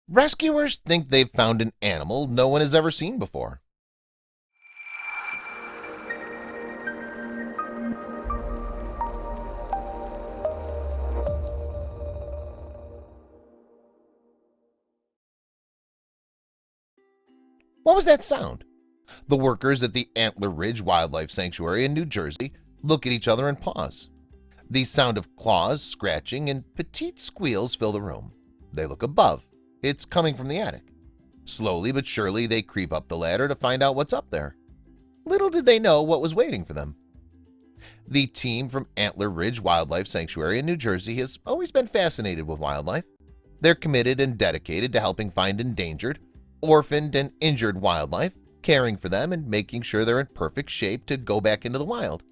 Rescuers think they've found an animal no one has ever seen before. What was that sound? The workers at the Antler Ridge Wildlife Sanctuary in New Jersey look at each other and pause. The sound of claws, scratching, and petite squeals fill the room. They look above. It's coming from the attic. Slowly but surely they creep up the ladder to find out what's up there. Little did they know what was waiting for them. The team from Antler Ridge Wildlife Sanctuary in New Jersey has always been fascinated with wildlife. They're committed and dedicated to helping find endangered, orphaned, and injured wildlife, caring for them and making sure they're in perfect shape to go back into the wild.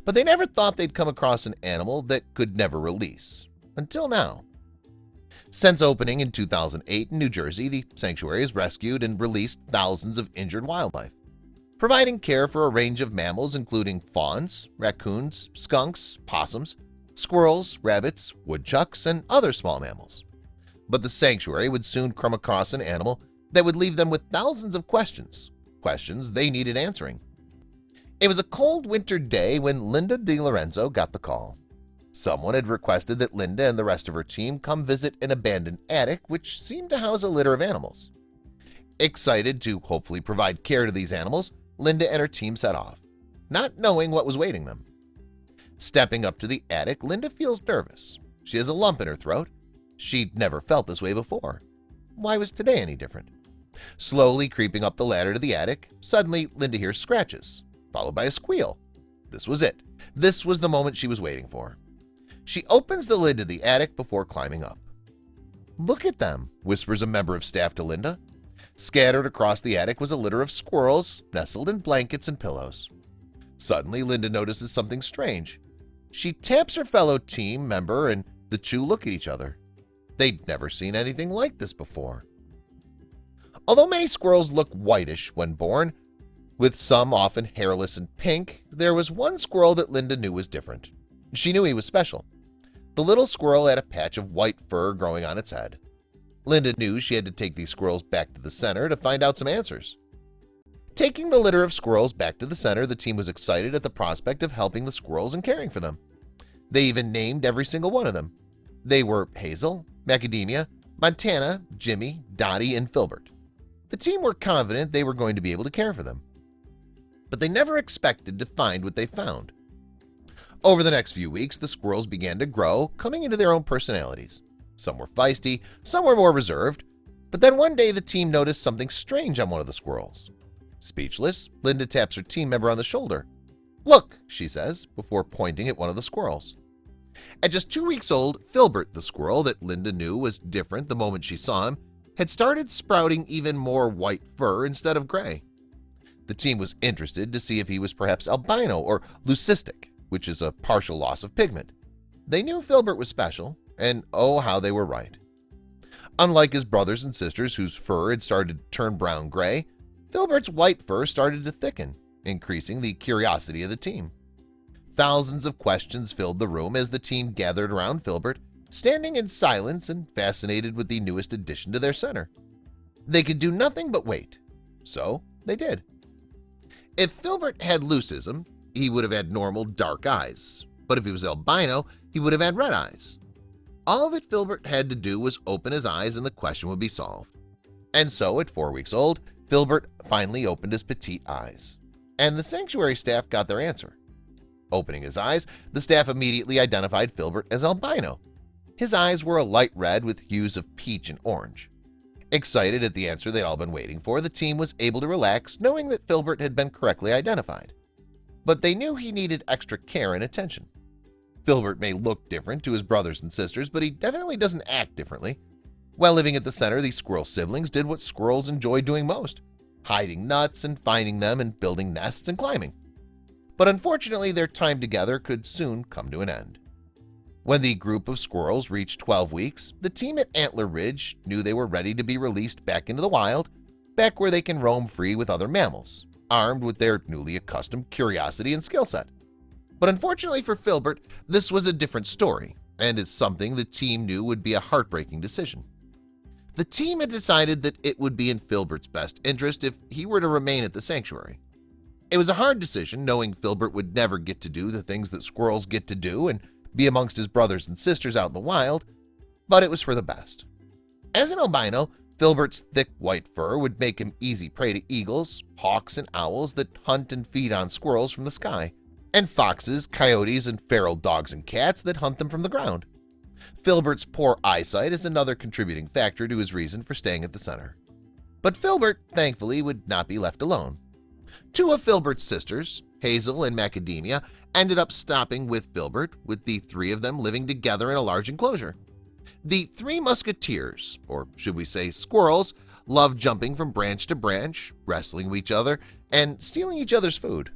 But they never thought they'd come across an animal that could never release. Until now. Since opening in 2008 in New Jersey, the sanctuary has rescued and released thousands of injured wildlife, providing care for a range of mammals including fawns, raccoons, skunks, possums, squirrels, rabbits, woodchucks, and other small mammals. But the sanctuary would soon come across an animal that would leave them with thousands of questions they needed answering. It was a cold winter day when Linda DiLorenzo got the call. Someone had requested that Linda and the rest of her team come visit an abandoned attic which seemed to house a litter of animals. Excited to hopefully provide care to these animals, Linda and her team set off, not knowing what was waiting them. Stepping up to the attic, Linda feels nervous. She has a lump in her throat. She'd never felt this way before. Why was today any different? Slowly creeping up the ladder to the attic, suddenly Linda hears scratches, followed by a squeal. This was it. This was the moment she was waiting for. She opens the lid to the attic before climbing up. "Look at them," whispers a member of staff to Linda. Scattered across the attic was a litter of squirrels, nestled in blankets and pillows. Suddenly, Linda notices something strange. She taps her fellow team member and the two look at each other. They'd never seen anything like this before. Although many squirrels look whitish when born, with some often hairless and pink, there was one squirrel that Linda knew was different. She knew he was special. The little squirrel had a patch of white fur growing on its head. Linda knew she had to take these squirrels back to the center to find out some answers. Taking the litter of squirrels back to the center, the team was excited at the prospect of helping the squirrels and caring for them. They even named every single one of them. They were Hazel, Macadamia, Montana, Jimmy, Dottie, and Filbert. The team were confident they were going to be able to care for them. But they never expected to find what they found. Over the next few weeks, the squirrels began to grow, coming into their own personalities. Some were feisty, some were more reserved, but then one day the team noticed something strange on one of the squirrels. Speechless, Linda taps her team member on the shoulder. "Look," she says, before pointing at one of the squirrels. At just 2 weeks old, Filbert, the squirrel that Linda knew was different the moment she saw him, had started sprouting even more white fur instead of gray. The team was interested to see if he was perhaps albino or leucistic, which is a partial loss of pigment. They knew Filbert was special, and oh, how they were right. Unlike his brothers and sisters whose fur had started to turn brown-gray, Filbert's white fur started to thicken, increasing the curiosity of the team. Thousands of questions filled the room as the team gathered around Filbert, standing in silence and fascinated with the newest addition to their center. They could do nothing but wait, so they did. If Filbert had leucism, he would have had normal dark eyes, but if he was albino, he would have had red eyes. All that Filbert had to do was open his eyes and the question would be solved. And so, at 4 weeks old, Filbert finally opened his petite eyes, and the sanctuary staff got their answer. Opening his eyes, the staff immediately identified Filbert as albino. His eyes were a light red with hues of peach and orange. Excited at the answer they'd all been waiting for, the team was able to relax knowing that Filbert had been correctly identified. But they knew he needed extra care and attention. Filbert may look different to his brothers and sisters, but he definitely doesn't act differently. While living at the center, the squirrel siblings did what squirrels enjoy doing most: hiding nuts and finding them and building nests and climbing. But unfortunately, their time together could soon come to an end. When the group of squirrels reached 12 weeks, the team at Antler Ridge knew they were ready to be released back into the wild, back where they can roam free with other mammals, armed with their newly accustomed curiosity and skill set. But unfortunately for Filbert, this was a different story, and it's something the team knew would be a heartbreaking decision. The team had decided that it would be in Filbert's best interest if he were to remain at the sanctuary. It was a hard decision, knowing Filbert would never get to do the things that squirrels get to do and be amongst his brothers and sisters out in the wild, but it was for the best. As an albino, Filbert's thick white fur would make him easy prey to eagles, hawks, and owls that hunt and feed on squirrels from the sky, and foxes, coyotes, and feral dogs and cats that hunt them from the ground. Filbert's poor eyesight is another contributing factor to his reason for staying at the center. But Filbert, thankfully, would not be left alone. Two of Filbert's sisters, Hazel and Macadamia, ended up stopping with Filbert, with the three of them living together in a large enclosure. The three musketeers, or should we say squirrels, loved jumping from branch to branch, wrestling with each other, and stealing each other's food.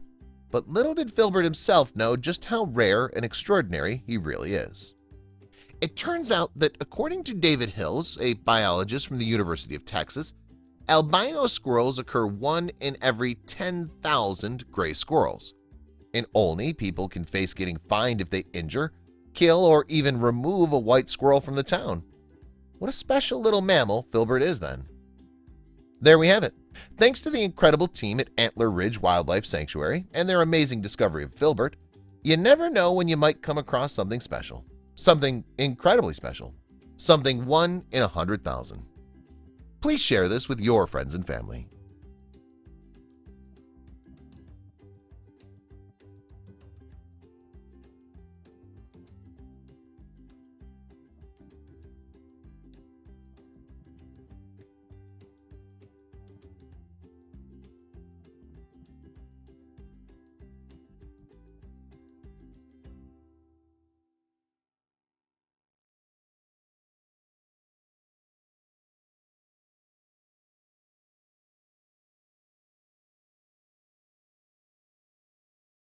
But little did Filbert himself know just how rare and extraordinary he really is. It turns out that according to David Hills, a biologist from the University of Texas, albino squirrels occur 1 in every 10,000 gray squirrels. And only people can face getting fined if they injure, kill, or even remove a white squirrel from the town. What a special little mammal Filbert is then. There we have it. Thanks to the incredible team at Antler Ridge Wildlife Sanctuary and their amazing discovery of Filbert, you never know when you might come across something special. Something incredibly special. Something 1 in 100,000. Please share this with your friends and family.